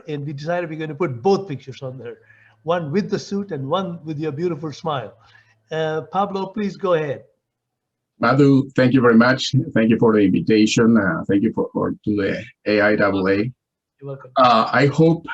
and we decided we're going to put both pictures on there, one with the suit and one with your beautiful smile. Pablo, please go ahead. Madhu, thank you very much. Thank you for the invitation. Thank you for to the AIAA. You're welcome. I hope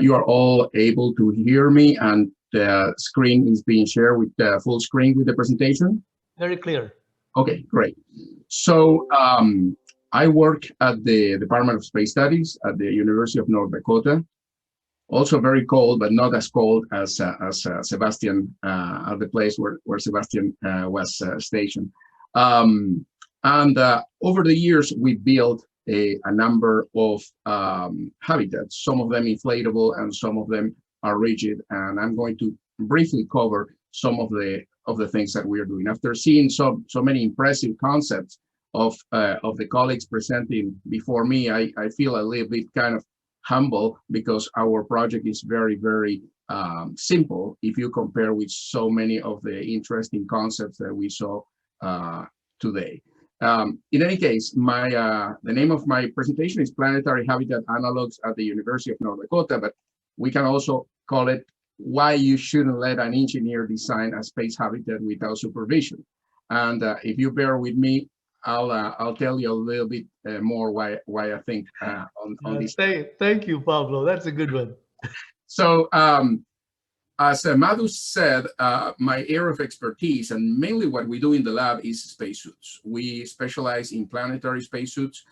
you are all able to hear me, and the screen is being shared with full screen with the presentation. Very clear. Okay, great. So I work at the Department of Space Studies at the University of North Dakota. Also very cold, but not as cold as Sebastian, at the place where Sebastian was stationed. And over the years, we built a number of habitats, some of them inflatable and some of them are rigid. And I'm going to briefly cover some of the things that we are doing. After seeing so many impressive concepts of the colleagues presenting before me, I feel a little bit kind of humble because our project is very, very simple if you compare with so many of the interesting concepts that we saw today. In any case, the name of my presentation is Planetary Habitat Analogs at the University of North Dakota, but we can also call it Why You Shouldn't Let an Engineer Design a Space Habitat Without Supervision. And if you bear with me, I'll tell you a little bit more why I think on this. Thank you, Pablo. That's a good one. So as Madhu said, my area of expertise and mainly what we do in the lab is spacesuits. We specialize in planetary spacesuits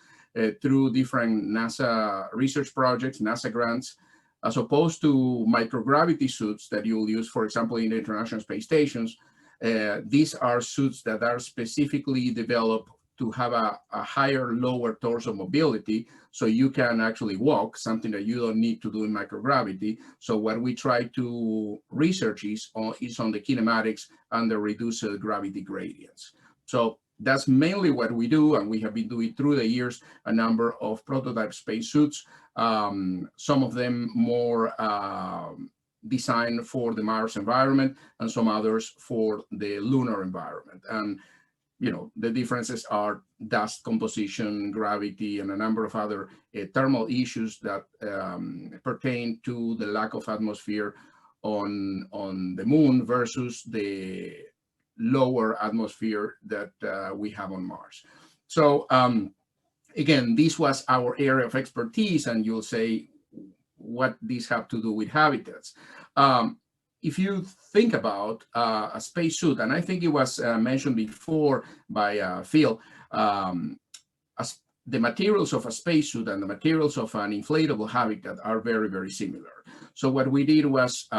through different NASA research projects, NASA grants, as opposed to microgravity suits that you'll use, for example, in the International Space Stations. These are suits that are specifically developed to have a higher lower torso mobility, so you can actually walk, something that you don't need to do in microgravity. So what we try to research is on the kinematics and the reduced gravity gradients. So that's mainly what we do, and we have been doing through the years a number of prototype spacesuits, some of them more designed for the Mars environment and some others for the lunar environment. And you know, the differences are dust composition, gravity, and a number of other thermal issues that pertain to the lack of atmosphere on the moon versus the lower atmosphere that we have on Mars. So again, this was our area of expertise, and you'll say, what these have to do with habitats. If you think about a spacesuit, and I think it was mentioned before by Phil, the materials of a spacesuit and the materials of an inflatable habitat are very, very similar. So what we did was,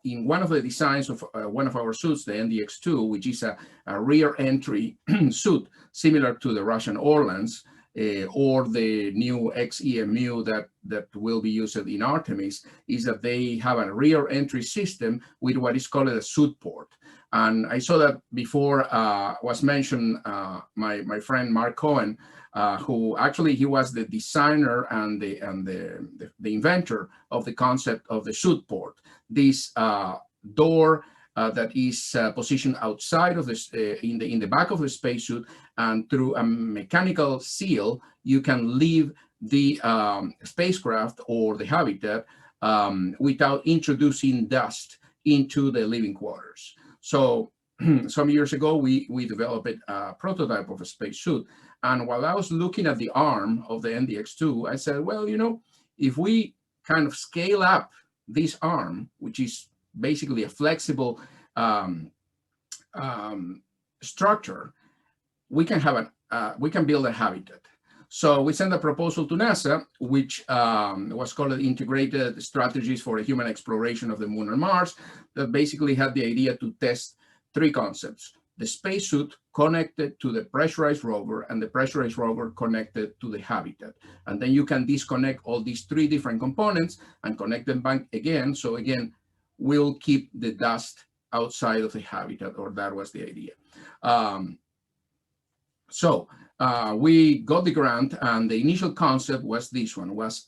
in one of the designs of one of our suits, the NDX-2, which is a rear entry suit similar to the Russian Orlans, or the new XEMU that will be used in Artemis, is that they have a rear entry system with what is called a suit port. And I saw that before was mentioned, my friend Mark Cohen, who actually he was the designer and the inventor of the concept of the suit port. This door that is positioned outside of this in the back of the spacesuit, and through a mechanical seal, you can leave the spacecraft or the habitat without introducing dust into the living quarters. So some years ago, we developed a prototype of a spacesuit. And while I was looking at the arm of the NDX-2, I said, well, you know, if we kind of scale up this arm, which is basically a flexible structure, we can build a habitat. So we sent a proposal to NASA, which was called Integrated Strategies for a Human Exploration of the Moon and Mars, that basically had the idea to test three concepts: the spacesuit connected to the pressurized rover, and the pressurized rover connected to the habitat. And then you can disconnect all these three different components and connect them back again. So again, we'll keep the dust outside of the habitat, or that was the idea. So we got the grant, and the initial concept was this one, was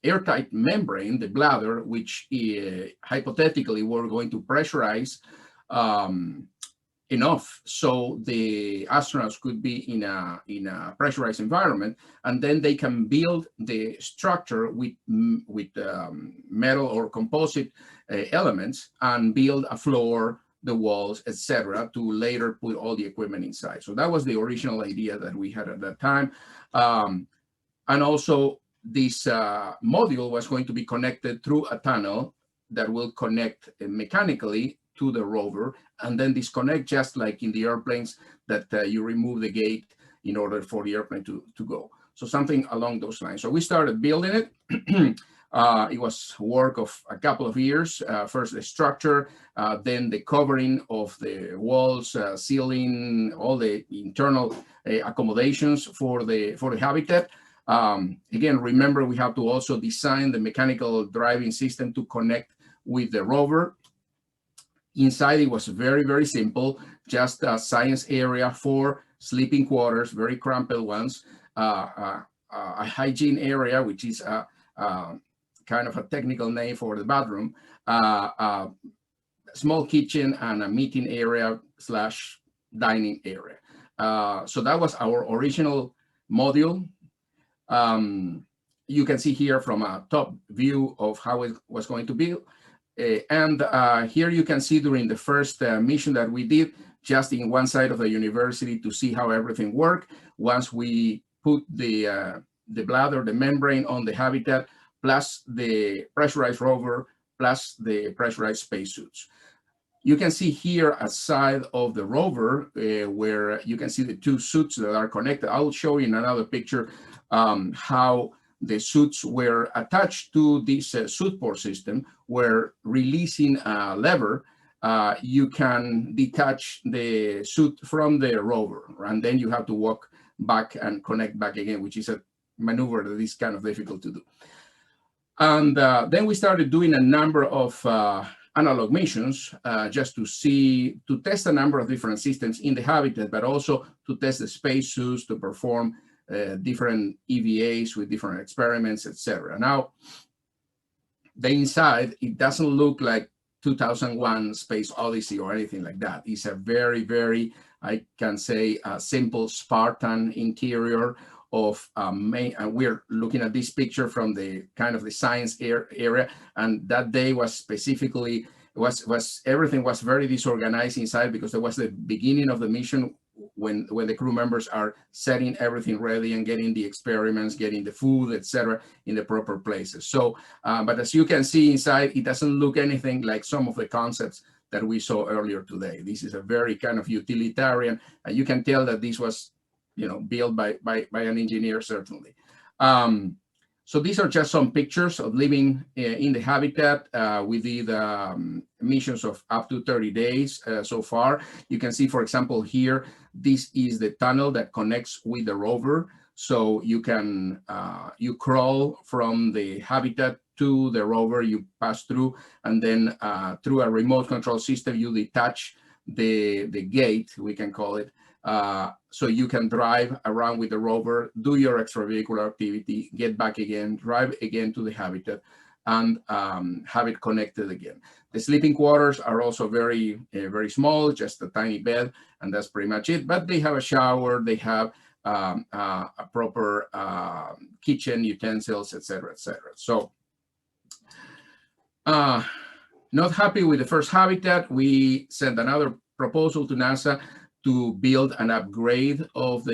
airtight membrane, the bladder, which hypothetically we're going to pressurize enough so the astronauts could be in a pressurized environment, and then they can build the structure with metal or composite elements, and build a floor, the walls, etc., to later put all the equipment inside. So that was the original idea that we had at that time. And also this module was going to be connected through a tunnel that will connect mechanically to the rover, and then disconnect, just like in the airplanes that you remove the gate in order for the airplane to go. So something along those lines. So we started building it. It was work of a couple of years. First the structure, then the covering of the walls, ceiling, all the internal accommodations for the habitat. Again, remember, we have to also design the mechanical driving system to connect with the rover. Inside, it was very, very simple, just a science area for sleeping quarters, very cramped ones, a hygiene area, which is kind of a technical name for the bathroom, a small kitchen, and a meeting area / dining area. So that was our original module. You can see here from a top view of how it was going to be. And here you can see during the first mission that we did, just in one side of the university, to see how everything worked. Once we put the bladder, the membrane on the habitat, plus the pressurized rover, plus the pressurized spacesuits. You can see here a side of the rover where you can see the two suits that are connected. I'll show you in another picture how the suits were attached to this suit port system, where releasing a lever, you can detach the suit from the rover, and then you have to walk back and connect back again, which is a maneuver that is kind of difficult to do. And then we started doing a number of analog missions just to test a number of different systems in the habitat, but also to test the spacesuits, to perform different EVAs with different experiments, etc. Now, the inside, it doesn't look like 2001 Space Odyssey or anything like that. It's a very, very, I can say, simple Spartan interior of we're looking at this picture from the kind of the science area, and that day was specifically, everything was very disorganized inside, because there was the beginning of the mission when the crew members are setting everything ready and getting the experiments, getting the food, etc., in the proper places. So, but as you can see inside, it doesn't look anything like some of the concepts that we saw earlier today. This is a very kind of utilitarian, and you can tell that this was, built by an engineer, certainly. So these are just some pictures of living in the habitat. We did missions of up to 30 days so far. You can see, for example, here, this is the tunnel that connects with the rover. So you can, you crawl from the habitat to the rover, you pass through, and then through a remote control system, you detach the gate, we can call it, so you can drive around with the rover, do your extravehicular activity, get back again, drive again to the habitat, and have it connected again. The sleeping quarters are also very, very small, just a tiny bed, and that's pretty much it. But they have a shower, they have a proper kitchen, utensils, etc., etc. So, not happy with the first habitat, we sent another proposal to NASA to build an upgrade of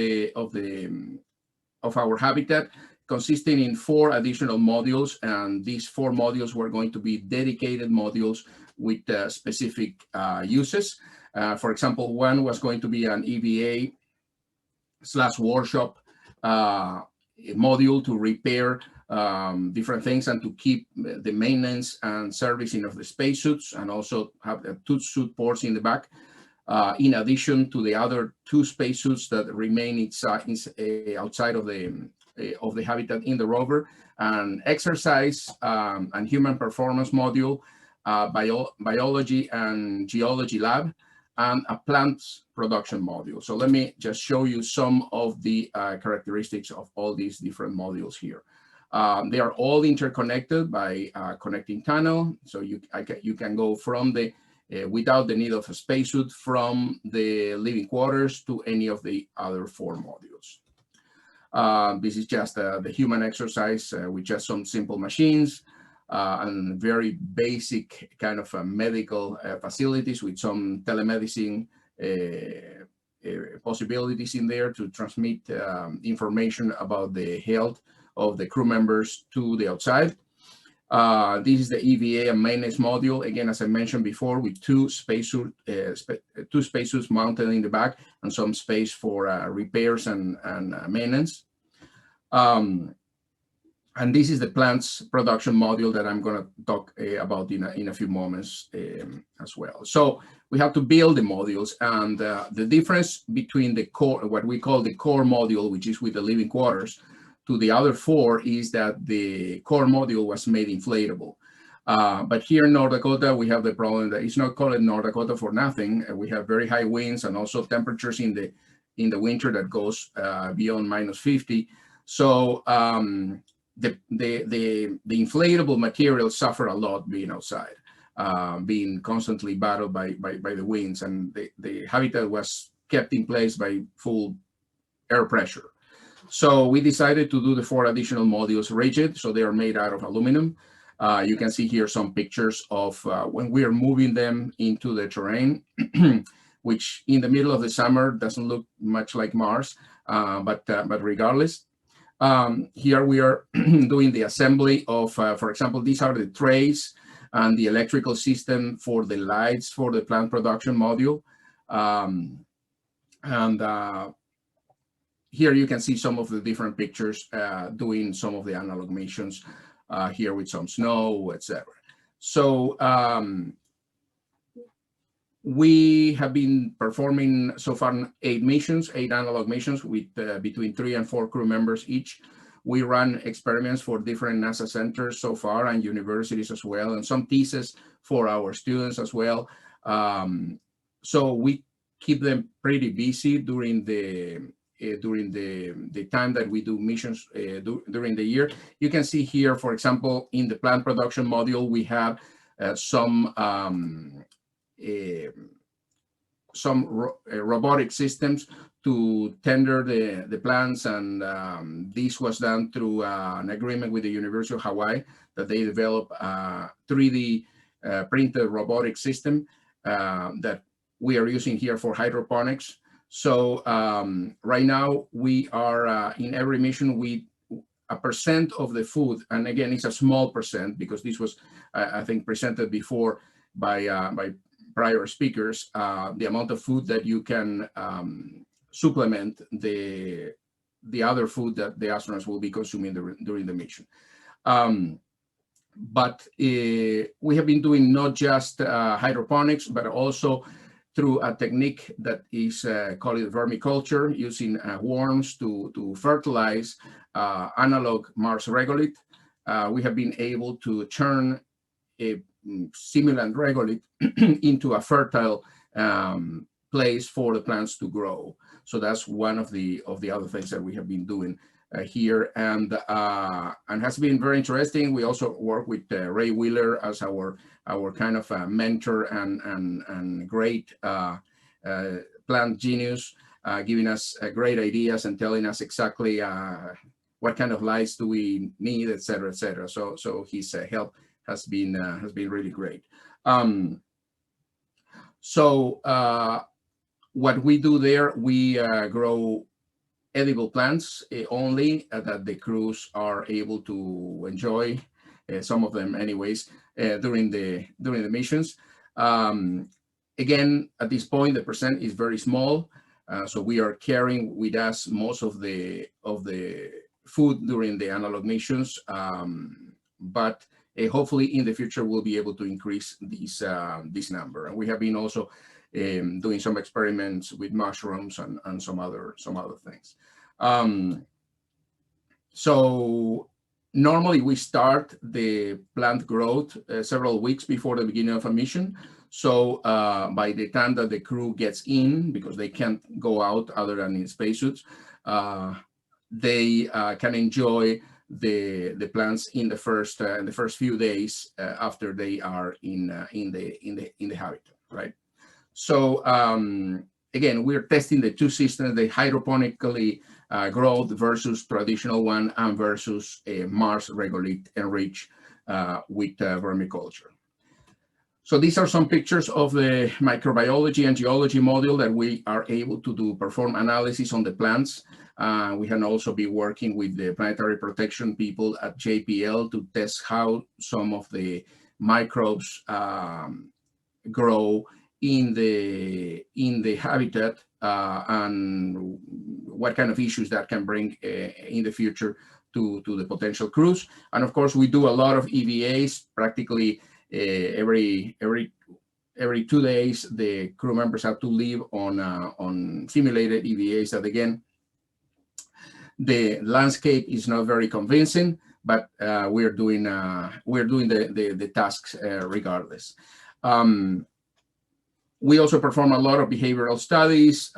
our habitat, consisting in 4 additional modules, and these 4 modules were going to be dedicated modules with specific uses. For example, one was going to be an EVA/workshop module to repair different things and to keep the maintenance and servicing of the spacesuits, and also have 2 suit ports in the back. In addition to the other 2 spacesuits that remain outside of the habitat in the rover, an exercise and human performance module, biology and geology lab, and a plant production module. So let me just show you some of the characteristics of all these different modules here. They are all interconnected by a connecting tunnel. So you can go from the without the need of a spacesuit from the living quarters to any of the other 4 modules. This is just the human exercise with just some simple machines and very basic kind of medical facilities with some telemedicine possibilities in there to transmit information about the health of the crew members to the outside. This is the EVA and Maintenance Module, again, as I mentioned before, with 2 spacesuits mounted in the back and some space for repairs and maintenance. And this is the plant's production module that I'm going to talk about in a few moments as well. So we have to build the modules, and the difference between the core, what we call the core module, which is with the living quarters, to the other 4 is that the core module was made inflatable. But here in North Dakota, we have the problem that it's not called North Dakota for nothing. We have very high winds and also temperatures in the winter that goes beyond -50. So the inflatable materials suffer a lot being outside, being constantly battled by the winds, and the habitat was kept in place by full air pressure. So we decided to do the 4 additional modules rigid, so they are made out of aluminum. You can see here some pictures of when we are moving them into the terrain, which in the middle of the summer doesn't look much like Mars, but regardless. Here we are doing the assembly of, for example, these are the trays and the electrical system for the lights for the plant production module. Here you can see some of the different pictures doing some of the analog missions here with some snow, etc. So we have been performing so far 8 analog missions with between 3 and 4 crew members each. We run experiments for different NASA centers so far and universities as well, and some theses for our students as well. So we keep them pretty busy during the time that we do missions during the year. You can see here, for example, in the plant production module, we have some robotic systems to tender the plants, and this was done through an agreement with the University of Hawaii that they developed a 3D printed robotic system that we are using here for hydroponics. So right now we are in every mission with 1% of the food, and again it's a small percent because this was I think presented before by prior speakers, the amount of food that you can supplement the other food that the astronauts will be consuming during the mission. But we have been doing not just hydroponics, but also through a technique that is called vermiculture, using worms to fertilize analog Mars regolith. We have been able to turn a simulant regolith into a fertile place for the plants to grow. So that's one of the other things that we have been doing here, and has been very interesting. We also work with Ray Wheeler as our kind of mentor and great plant genius, giving us great ideas and telling us exactly what kind of lights do we need, etc., etc. So his help has been really great. What we do there, we grow edible plants only that the crews are able to enjoy, some of them anyways, during the missions. Again, at this point, the percent is very small, so we are carrying with us most of the food during the analog missions, but hopefully in the future we'll be able to increase this number. And we have been also doing some experiments with mushrooms and some other things. So normally we start the plant growth several weeks before the beginning of a mission. So by the time that the crew gets in, because they can't go out other than in spacesuits, they can enjoy the plants in the first few days after they are in the habitat. right? So again, we're testing the two systems, the hydroponically growth versus traditional one, and versus Mars regolith enriched with vermiculture. So these are some pictures of the microbiology and geology module that we are able to perform analysis on the plants. We can also be working with the planetary protection people at JPL to test how some of the microbes grow in the habitat, and what kind of issues that can bring in the future to the potential crews. And of course, we do a lot of EVAs. Practically every 2 days, the crew members have to leave on simulated EVAs. That again, the landscape is not very convincing, but we're doing the tasks regardless. We also perform a lot of behavioral studies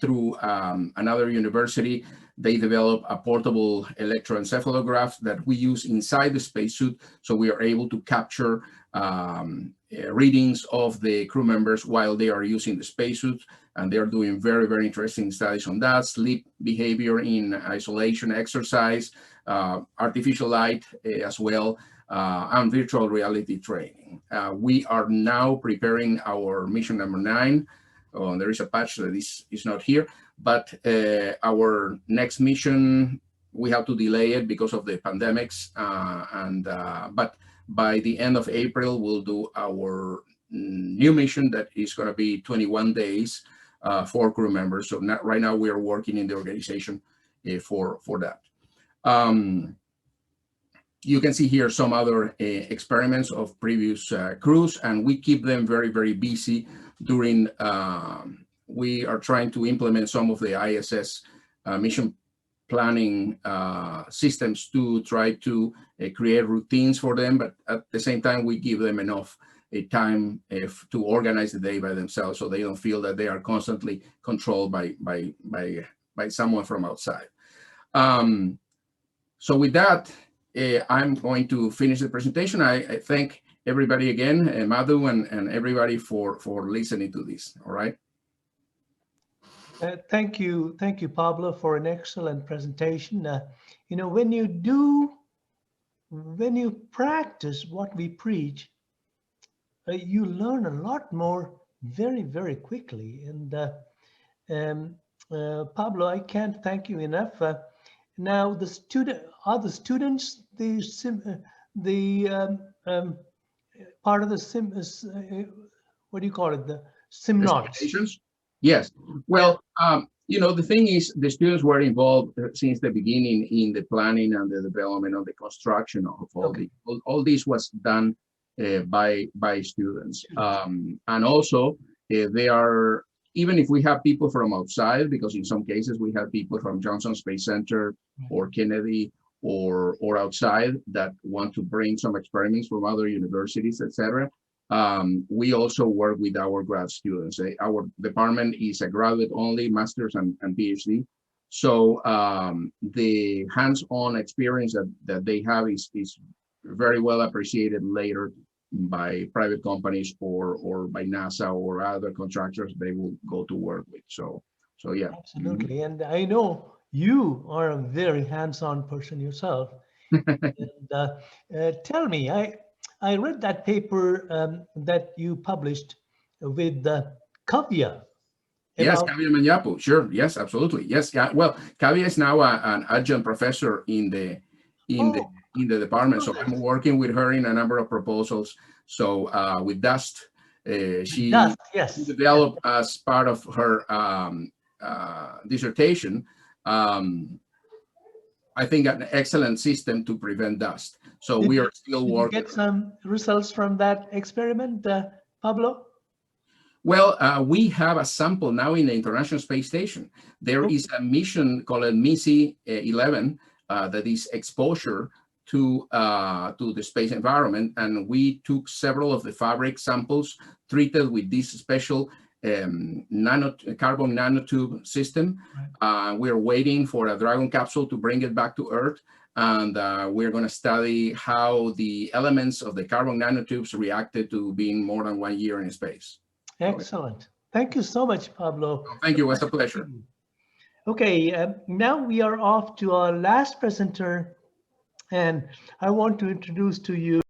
through another university. They develop a portable electroencephalograph that we use inside the spacesuit, so we are able to capture readings of the crew members while they are using the spacesuit, and they are doing very, very interesting studies on that: sleep behavior in isolation, exercise, artificial light as well, and virtual reality training. We are now preparing our mission number 9. There is a patch that is not here, but our next mission, we have to delay it because of the pandemics. But by the end of April, we'll do our new mission that is going to be 21 days for crew members. So right now we are working in the organization for that. You can see here some other experiments of previous crews, and we keep them very, very busy during, we are trying to implement some of the ISS mission planning systems to try to create routines for them, but at the same time, we give them enough time to organize the day by themselves, so they don't feel that they are constantly controlled by someone from outside. So with that, I'm going to finish the presentation. I thank everybody again, Madhu and everybody for listening to this. All right. Thank you, Pablo, for an excellent presentation. You know, when you practice what we preach, you learn a lot more very, very quickly. And Pablo, I can't thank you enough. Now, the students, part of the what do you call it? The simnauts. Yes. Well, you know, the thing is, the students were involved since the beginning in the planning and the development of the construction of all this was done by students. And also, they are, even if we have people from outside, because in some cases we have people from Johnson Space Center or Kennedy or outside that want to bring some experiments from other universities, etc. We also work with our grad students. Our department is a graduate only, master's and PhD. So the hands-on experience that they have is very well appreciated later by private companies or by NASA or other contractors they will go to work with. So yeah. Absolutely. And I know you are a very hands-on person yourself. And tell me, I read that paper that you published with Kavya. Yes, Kavya Manyapu. Sure. Yes, absolutely. Yes. Yeah. Well, Kavya is now an adjunct professor in the department. So I'm working with her in a number of proposals. So with Dust, she developed as part of her dissertation, I think, an excellent system to prevent dust. So we are still working. Did you get some results from that experiment, Pablo? Well, we have a sample now in the International Space Station. There is a mission called MISI 11 that is exposure to the space environment, and we took several of the fabric samples treated with this special carbon nanotube system. We're waiting for a Dragon capsule to bring it back to Earth, And we're going to study how the elements of the carbon nanotubes reacted to being more than 1 year in space. Excellent. Thank you so much, Pablo. Thank you. It was a pleasure. Okay, now we are off to our last presenter, and I want to introduce to you